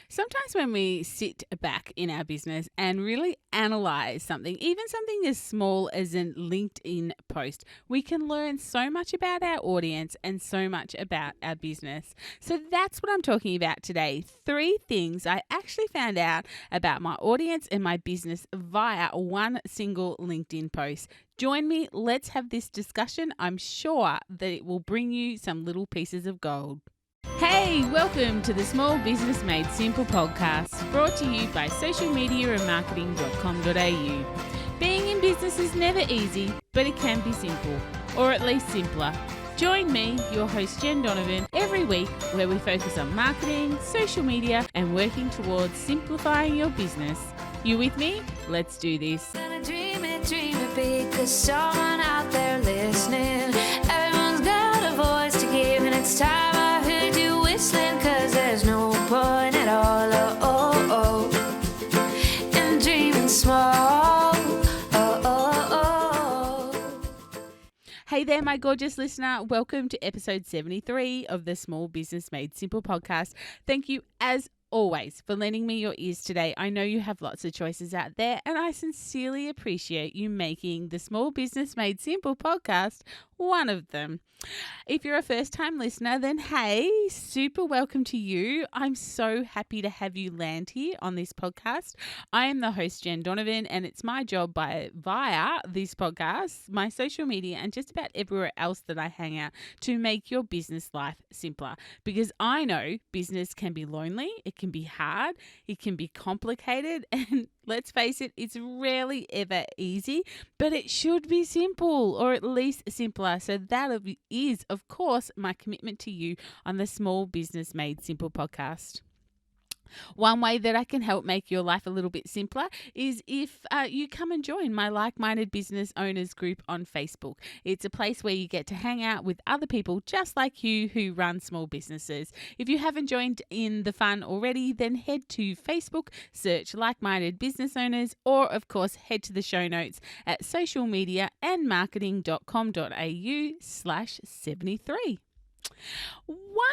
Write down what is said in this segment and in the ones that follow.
Sometimes when we sit back in our business and really analyze something, even something as small as a LinkedIn post, we can learn so much about our audience and so much about our business. So that's what I'm talking about today. 3 things I actually found out about my audience and my business via one single LinkedIn post. Join me. Let's have this discussion. I'm sure that it will bring you some little pieces of gold. Hey, welcome to the Small Business Made Simple podcast, brought to you by socialmediaandmarketing.com.au. Being in business is never easy, but it can be simple, or at least simpler. Join me, your host Jen Donovan, every week where we focus on marketing, social media, and working towards simplifying your business. You with me? Let's do this. Dream it big, 'cause someone out there listening. Everyone's got a voice to give, and it's time I heard you whistling, 'cause there's no point at all, in dreaming small. Hey there, my gorgeous listener. Welcome to episode 73 of the Small Business Made Simple podcast. Thank you, as always, for lending me your ears today. I know you have lots of choices out there, and I sincerely appreciate you making the Small Business Made Simple podcast one of them. If you're a first-time listener, then hey, super welcome to you. I'm so happy to have you land here on this podcast. I am the host, Jen Donovan, and it's my job via this podcast, my social media, and just about everywhere else that I hang out to make your business life simpler. Because I know business can be lonely, it can be hard, it can be complicated, and let's face it, it's rarely ever easy, but it should be simple, or at least simpler. So that is, of course, my commitment to you on the Small Business Made Simple podcast. One way that I can help make your life a little bit simpler is if you come and join my like-minded business owners group on Facebook. It's a place where you get to hang out with other people just like you who run small businesses. If you haven't joined in the fun already, then head to Facebook, search like-minded business owners, or of course head to the show notes at socialmediaandmarketing.com.au/73. One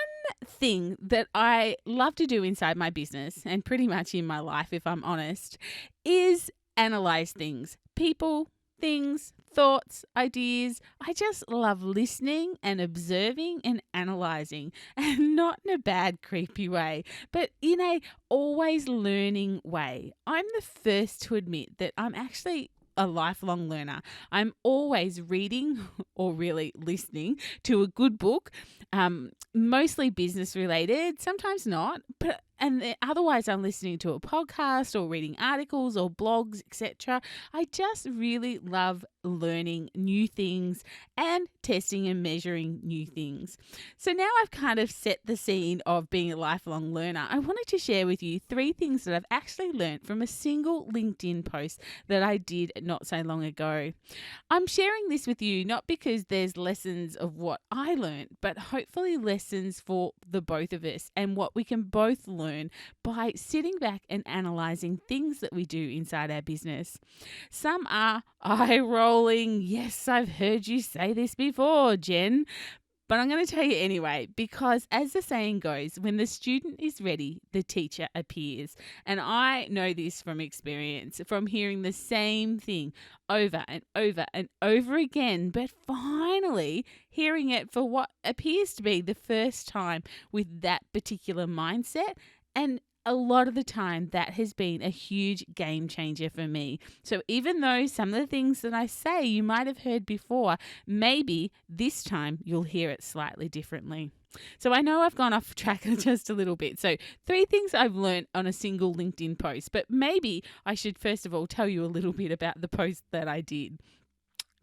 thing that I love to do inside my business, and pretty much in my life, if I'm honest, is analyze things. People, things, thoughts, ideas. I just love listening and observing and analyzing, and not in a bad, creepy way, but in a always learning way. I'm the first to admit that I'm actually a lifelong learner. I'm always reading or really listening to a good book, mostly business related, sometimes not, otherwise I'm listening to a podcast or reading articles or blogs, etc. I just really love learning new things and testing and measuring new things. So now I've kind of set the scene of being a lifelong learner. I wanted to share with you 3 things that I've actually learned from a single LinkedIn post that I did not so long ago. I'm sharing this with you not because there's lessons of what I learned, but hopefully lessons for the both of us and what we can both learn by sitting back and analyzing things that we do inside our business. Some are eye-rolling. Yes, I've heard you say this before, Jen. But I'm going to tell you anyway, because as the saying goes, when the student is ready, the teacher appears. And I know this from experience, from hearing the same thing over and over and over again, but finally hearing it for what appears to be the first time with that particular mindset. And a lot of the time that has been a huge game changer for me. So even though some of the things that I say you might have heard before, maybe this time you'll hear it slightly differently. So I know I've gone off track just a little bit. So 3 things I've learned on a single LinkedIn post, but maybe I should first of all tell you a little bit about the post that I did.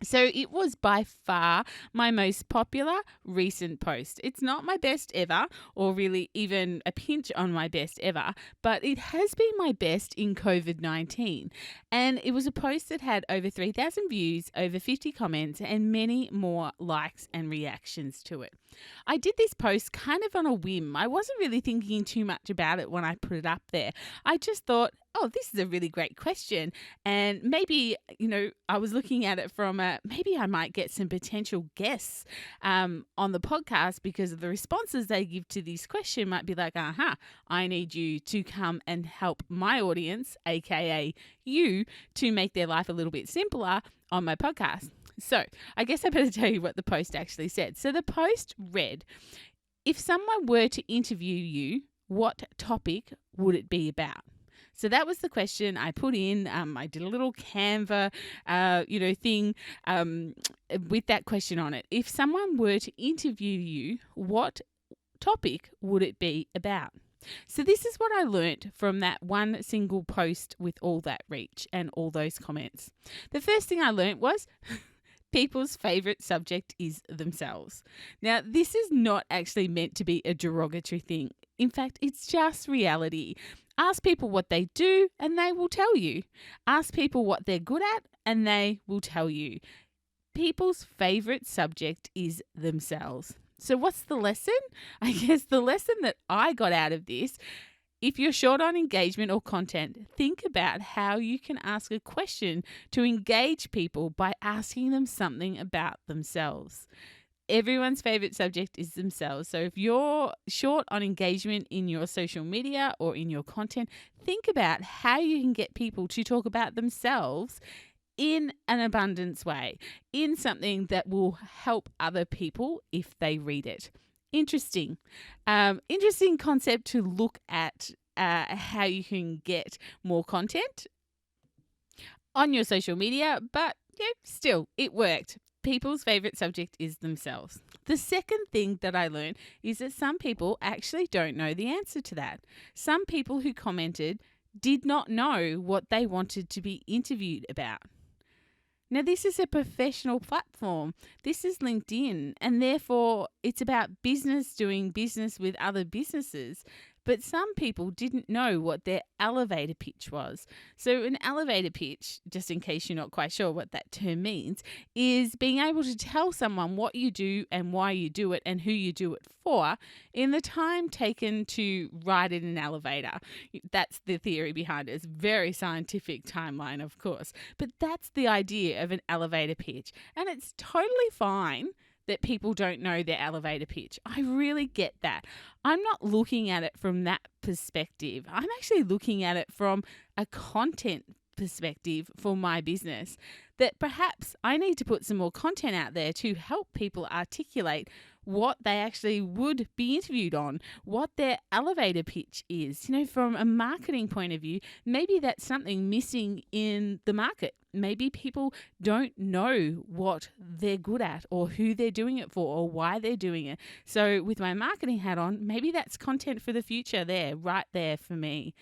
So it was by far my most popular recent post. It's not my best ever, or really even a pinch on my best ever, but it has been my best in COVID-19. And it was a post that had over 3,000 views, over 50 comments, and many more likes and reactions to it. I did this post kind of on a whim. I wasn't really thinking too much about it when I put it up there. I just thought, oh, this is a really great question. And maybe, I was looking at it from maybe I might get some potential guests on the podcast because of the responses they give to this question might be like, I need you to come and help my audience, aka you, to make their life a little bit simpler on my podcast. So I guess I better tell you what the post actually said. So the post read, if someone were to interview you, what topic would it be about? So that was the question I put in. I did a little Canva, thing with that question on it. If someone were to interview you, what topic would it be about? So this is what I learnt from that one single post with all that reach and all those comments. The first thing I learnt was people's favourite subject is themselves. Now, this is not actually meant to be a derogatory thing. In fact, it's just reality. Ask people what they do and they will tell you. Ask people what they're good at and they will tell you. People's favourite subject is themselves. So what's the lesson? I guess the lesson that I got out of this, if you're short on engagement or content, think about how you can ask a question to engage people by asking them something about themselves. Everyone's favourite subject is themselves. So if you're short on engagement in your social media or in your content, think about how you can get people to talk about themselves in an abundance way, in something that will help other people if they read it. Interesting concept to look at how you can get more content on your social media, but still, it worked. People's favourite subject is themselves. The second thing that I learned is that some people actually don't know the answer to that. Some people who commented did not know what they wanted to be interviewed about. Now, this is a professional platform. This is LinkedIn, and therefore it's about business doing business with other businesses. But some people didn't know what their elevator pitch was. So an elevator pitch, just in case you're not quite sure what that term means, is being able to tell someone what you do and why you do it and who you do it for in the time taken to ride in an elevator. That's the theory behind it. It's a very scientific timeline, of course. But that's the idea of an elevator pitch. And it's totally fine that people don't know their elevator pitch. I really get that. I'm not looking at it from that perspective. I'm actually looking at it from a content perspective for my business, that perhaps I need to put some more content out there to help people articulate what they actually would be interviewed on, what their elevator pitch is. From a marketing point of view, maybe that's something missing in the market. Maybe people don't know what they're good at or who they're doing it for or why they're doing it. So with my marketing hat on, maybe that's content for the future there, right there for me.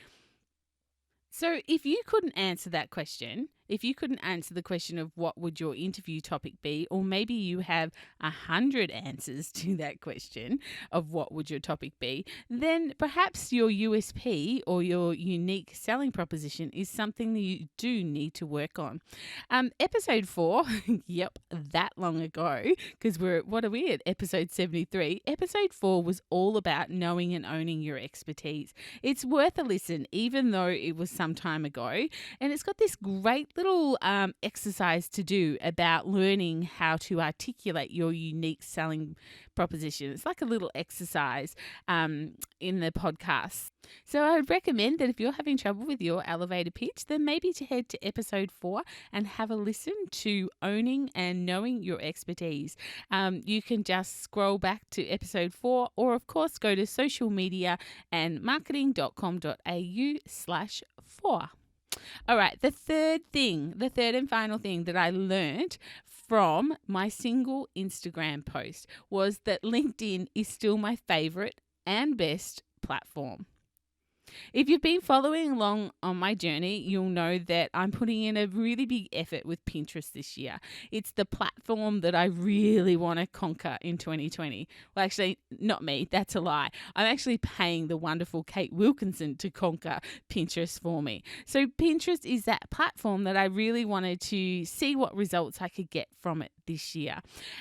So if you couldn't answer that question, if you couldn't answer the question of what would your interview topic be, or maybe you have 100 answers to that question of what would your topic be, then perhaps your USP or your unique selling proposition is something that you do need to work on. Episode 4, yep, that long ago, because what are we at? Episode 73. Episode 4 was all about knowing and owning your expertise. It's worth a listen, even though it was some time ago, and it's got this great little exercise to do about learning how to articulate your unique selling proposition. It's like a little exercise in the podcast. So I would recommend that if you're having trouble with your elevator pitch, then maybe to head to episode 4 and have a listen to owning and knowing your expertise. You can just scroll back to episode 4, or of course go to social media and marketing.com.au/4. All right, the third and final thing that I learned from my single Instagram post was that LinkedIn is still my favorite and best platform. If you've been following along on my journey, you'll know that I'm putting in a really big effort with Pinterest this year. It's the platform that I really want to conquer in 2020. Well, actually, not me. That's a lie. I'm actually paying the wonderful Kate Wilkinson to conquer Pinterest for me. So Pinterest is that platform that I really wanted to see what results I could get from it this year.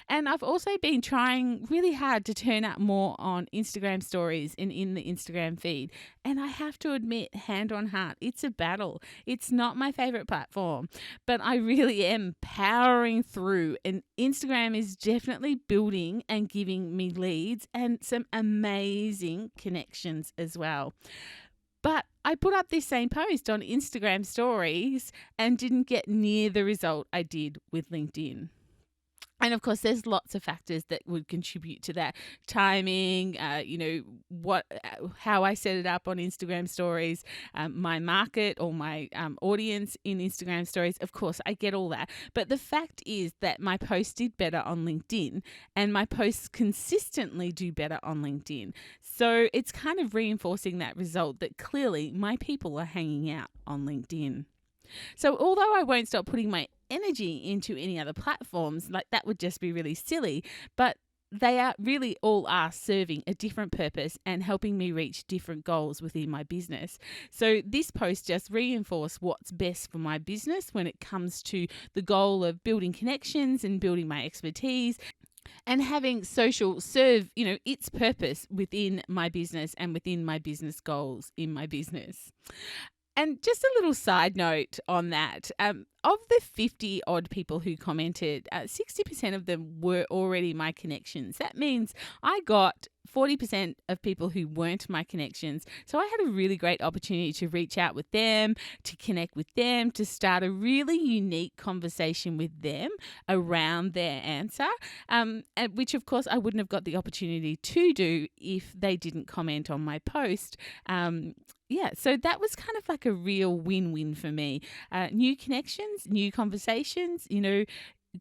And I've also been trying really hard to turn up more on Instagram stories and in the Instagram feed. And I have to admit, hand on heart, it's a battle. It's not my favorite platform, but I really am powering through, and Instagram is definitely building and giving me leads and some amazing connections as well. But I put up this same post on Instagram stories and didn't get near the result I did with LinkedIn. And of course, there's lots of factors that would contribute to that. Timing, how I set it up on Instagram stories, my market or my audience in Instagram stories. Of course, I get all that. But the fact is that my posts did better on LinkedIn, and my posts consistently do better on LinkedIn. So it's kind of reinforcing that result that clearly my people are hanging out on LinkedIn. So although I won't stop putting my energy into any other platforms, like that would just be really silly, but they are really all are serving a different purpose and helping me reach different goals within my business. So this post just reinforced what's best for my business when it comes to the goal of building connections and building my expertise, and having social serve, its purpose within my business and within my business goals in my business. And just a little side note on that, of the 50 odd people who commented, 60% of them were already my connections. That means I got 40% of people who weren't my connections. So I had a really great opportunity to reach out with them, to connect with them, to start a really unique conversation with them around their answer, which of course I wouldn't have got the opportunity to do if they didn't comment on my post. So that was kind of like a real win-win for me. New connections, new conversations,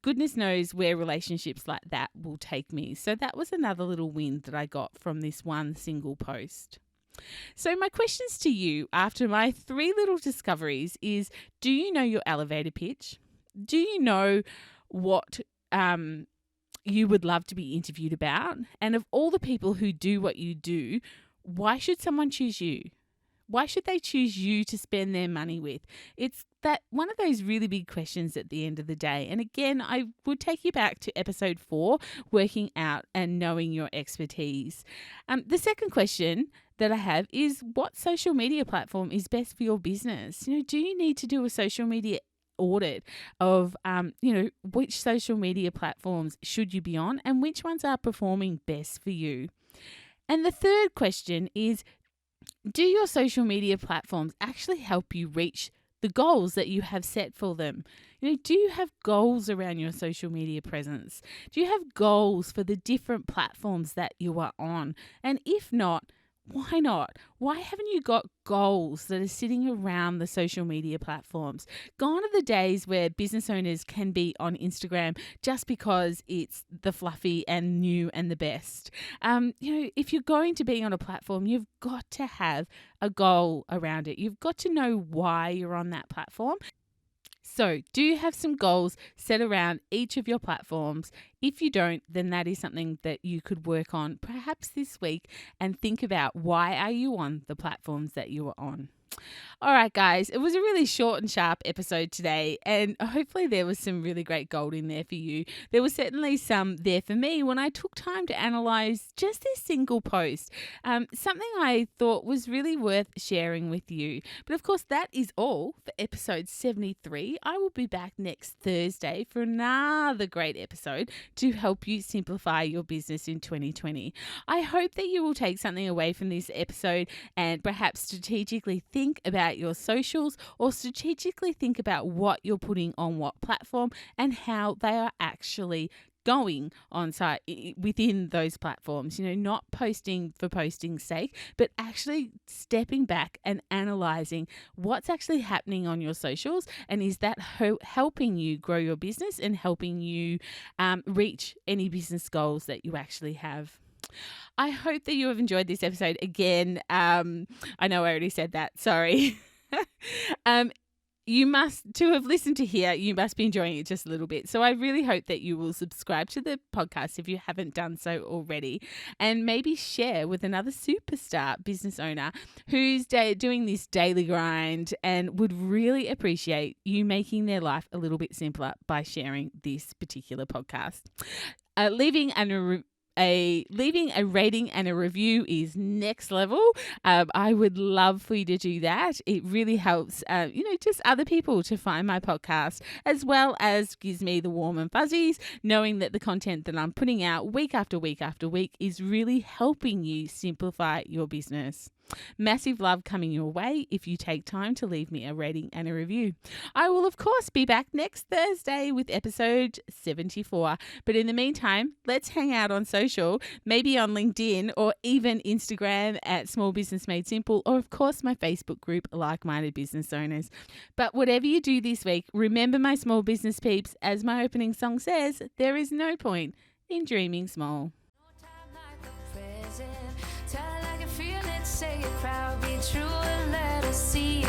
goodness knows where relationships like that will take me. So that was another little win that I got from this one single post. So my questions to you after my 3 little discoveries is, do you know your elevator pitch? Do you know what you would love to be interviewed about? And of all the people who do what you do, why should someone choose you? Why should they choose you to spend their money with? It's that one of those really big questions at the end of the day. And again, I would take you back to episode 4, working out and knowing your expertise. The second question that I have is, what social media platform is best for your business? Do you need to do a social media audit of, which social media platforms should you be on and which ones are performing best for you? And the third question is, do your social media platforms actually help you reach the goals that you have set for them? Do you have goals around your social media presence? Do you have goals for the different platforms that you are on? And if not, why not? Why haven't you got goals that are sitting around the social media platforms? Gone are the days where business owners can be on Instagram just because it's the fluffy and new and the best. If you're going to be on a platform, you've got to have a goal around it. You've got to know why you're on that platform. So, do you have some goals set around each of your platforms? If you don't, then that is something that you could work on perhaps this week and think about, why are you on the platforms that you are on? All right, guys, it was a really short and sharp episode today, and hopefully there was some really great gold in there for you. There was certainly some there for me when I took time to analyse just this single post, something I thought was really worth sharing with you. But of course, that is all for episode 73. I will be back next Thursday for another great episode to help you simplify your business in 2020. I hope that you will take something away from this episode and perhaps strategically think about your socials, or strategically think about what you're putting on what platform and how they are actually going on site within those platforms. Not posting for posting's sake, but actually stepping back and analysing what's actually happening on your socials, and is that helping you grow your business and helping you reach any business goals that you actually have. I hope that you have enjoyed this episode. Again, I know I already said that. Sorry. to have listened to here, you must be enjoying it just a little bit. So I really hope that you will subscribe to the podcast if you haven't done so already, and maybe share with another superstar business owner who's doing this daily grind and would really appreciate you making their life a little bit simpler by sharing this particular podcast. Leaving a rating and a review is next level. I would love for you to do that. It really helps, just other people to find my podcast, as well as gives me the warm and fuzzies, knowing that the content that I'm putting out week after week after week is really helping you simplify your business. Massive love coming your way if you take time to leave me a rating and a review. I will, of course, be back next Thursday with episode 74. But in the meantime, let's hang out on social, maybe on LinkedIn or even Instagram at Small Business Made Simple, or of course my Facebook group, Like-Minded Business Owners. But whatever you do this week, remember, my small business peeps, as my opening song says, there is no point in dreaming small. Tell her like you feel it, say it proud, be true and let us see